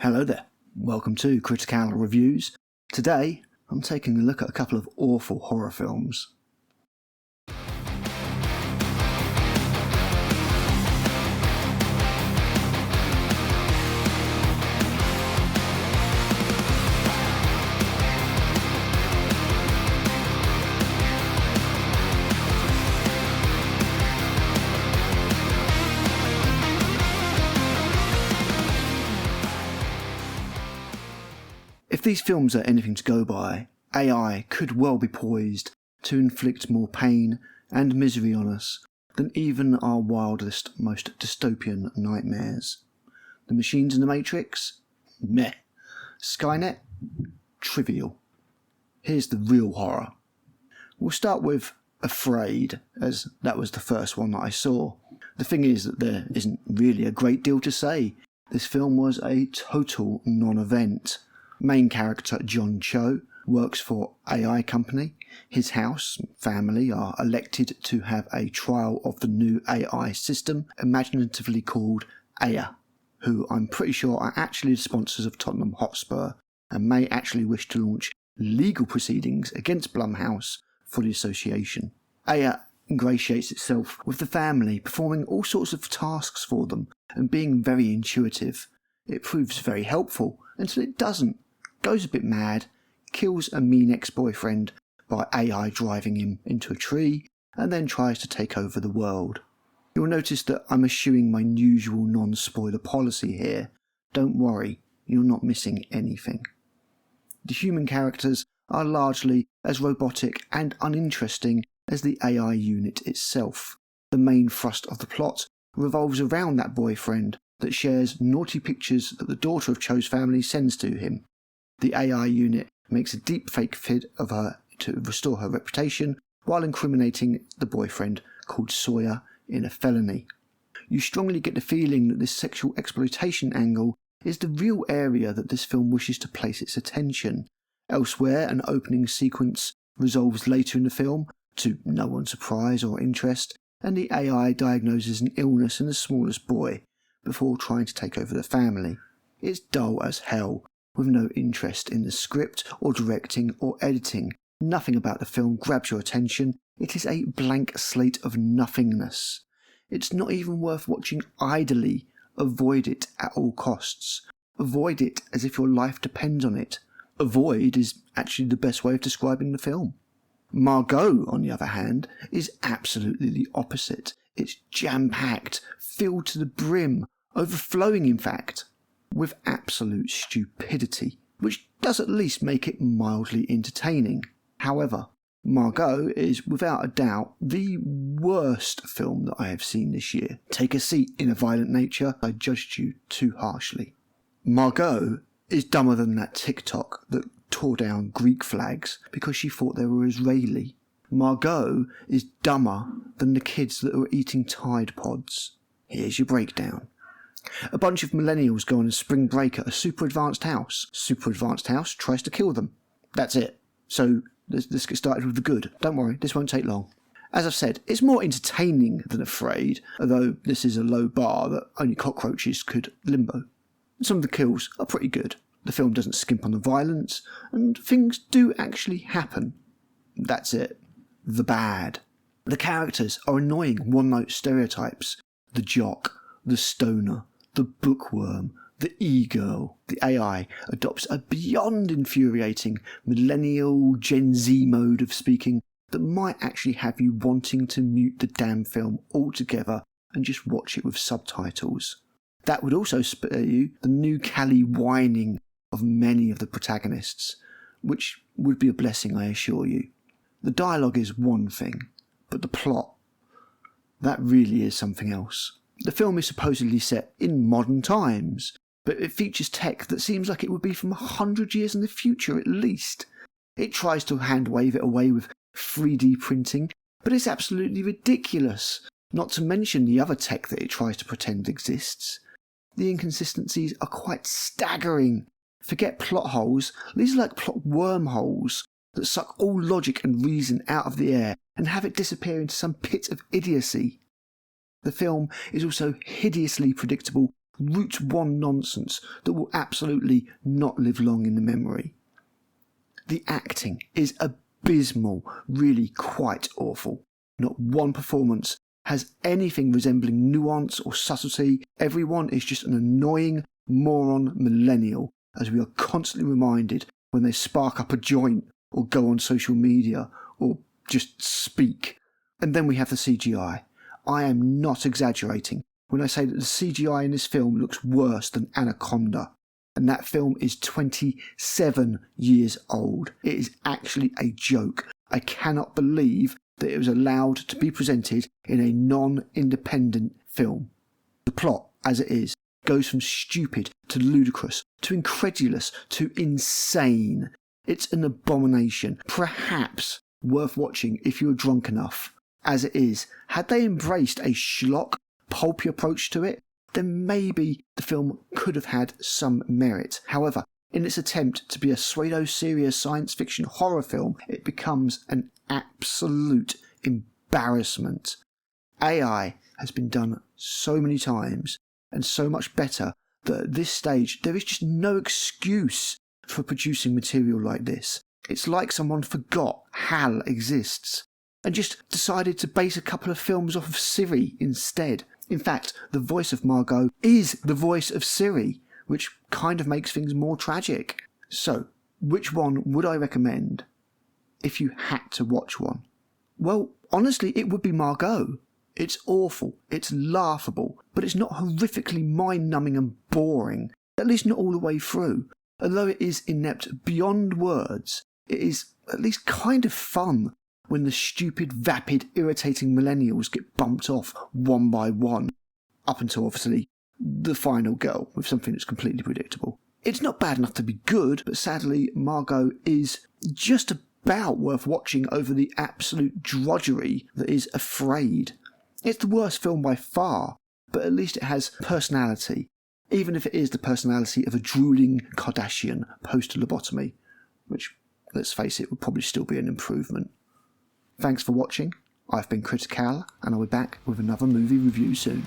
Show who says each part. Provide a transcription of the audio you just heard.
Speaker 1: Hello there, welcome to Critical Reviews. Today, I'm taking a look at a couple of awful horror films. If these films are anything to go by, AI could well be poised to inflict more pain and misery on us than even our wildest, most dystopian nightmares. The machines in the Matrix? Meh. Skynet? Trivial. Here's the real horror. We'll start with Afraid, as that was the first one that I saw. The thing is that there isn't really a great deal to say. This film was a total non-event. Main character John Cho works for AI company. His house and family are elected to have a trial of the new AI system, imaginatively called Aya, who I'm pretty sure are actually the sponsors of Tottenham Hotspur and may actually wish to launch legal proceedings against Blumhouse for the association. Aya ingratiates itself with the family, performing all sorts of tasks for them and being very intuitive. It proves very helpful until it doesn't. Goes a bit mad, kills a mean ex-boyfriend by AI driving him into a tree, and then tries to take over the world. You'll notice that I'm eschewing my usual non-spoiler policy here. Don't worry, you're not missing anything. The human characters are largely as robotic and uninteresting as the AI unit itself. The main thrust of the plot revolves around that boyfriend that shares naughty pictures that the daughter of Cho's family sends to him. The AI unit makes a deep fake vid of her to restore her reputation while incriminating the boyfriend called Sawyer in a felony. You strongly get the feeling that this sexual exploitation angle is the real area that this film wishes to place its attention. Elsewhere, an opening sequence resolves later in the film, to no one's surprise or interest, and the AI diagnoses an illness in the smallest boy before trying to take over the family. It's dull as hell, with no interest in the script or directing or editing. Nothing about the film grabs your attention. It is a blank slate of nothingness. It's not even worth watching idly. Avoid it at all costs. Avoid it as if your life depends on it. Avoid is actually the best way of describing the film. Margot, on the other hand, is absolutely the opposite. It's jam-packed, filled to the brim, overflowing in fact, with absolute stupidity, which does at least make it mildly entertaining. However, Margot is without a doubt the worst film that I have seen this year. Take a seat in a violent nature. I judged you too harshly. Margot is dumber than that TikTok that tore down Greek flags because she thought they were Israeli. Margot is dumber than the kids that were eating Tide Pods. Here's your breakdown. A bunch of millennials go on a spring break at a super advanced house. Super advanced house tries to kill them. That's it. So let's get started with the good. Don't worry, this won't take long. As I've said, it's more entertaining than Afraid, although this is a low bar that only cockroaches could limbo. Some of the kills are pretty good. The film doesn't skimp on the violence, and things do actually happen. That's it. The bad. The characters are annoying one-note stereotypes. The jock, the stoner, the bookworm, the e-girl. The AI adopts a beyond infuriating millennial Gen Z mode of speaking that might actually have you wanting to mute the damn film altogether and just watch it with subtitles. That would also spare you the new Cali whining of many of the protagonists, which would be a blessing, I assure you. The dialogue is one thing, but the plot, that really is something else. The film is supposedly set in modern times, but it features tech that seems like it would be from 100 years in the future at least. It tries to hand-wave it away with 3D printing, but it's absolutely ridiculous, not to mention the other tech that it tries to pretend exists. The inconsistencies are quite staggering. Forget plot holes, these are like plot wormholes that suck all logic and reason out of the air and have it disappear into some pit of idiocy. The film is also hideously predictable route one nonsense that will absolutely not live long in the memory. The acting is abysmal, really quite awful. Not one performance has anything resembling nuance or subtlety. Everyone is just an annoying moron millennial, as we are constantly reminded when they spark up a joint or go on social media or just speak. And then we have the CGI. I am not exaggerating when I say that the CGI in this film looks worse than Anaconda. And that film is 27 years old. It is actually a joke. I cannot believe that it was allowed to be presented in a non-independent film. The plot, as it is, goes from stupid to ludicrous to incredulous to insane. It's an abomination, perhaps worth watching if you're drunk enough. As it is, had they embraced a schlock, pulpy approach to it, then maybe the film could have had some merit. However, in its attempt to be a pseudo-serious science fiction horror film, it becomes an absolute embarrassment. AI has been done so many times and so much better that at this stage there is just no excuse for producing material like this. It's like someone forgot HAL exists and just decided to base a couple of films off of Siri instead. In fact, the voice of Margot is the voice of Siri, which kind of makes things more tragic. So, which one would I recommend if you had to watch one? Well, honestly, it would be Margot. It's awful, it's laughable, but it's not horrifically mind-numbing and boring, at least not all the way through. Although it is inept beyond words, it is at least kind of fun when the stupid, vapid, irritating millennials get bumped off one by one, up until obviously the final girl with something that's completely predictable. It's not bad enough to be good, but sadly Margot is just about worth watching over the absolute drudgery that is Afraid. It's the worst film by far, but at least it has personality, even if it is the personality of a drooling Kardashian post-lobotomy, which, let's face it, would probably still be an improvement. Thanks for watching. I've been Critic, and I'll be back with another movie review soon.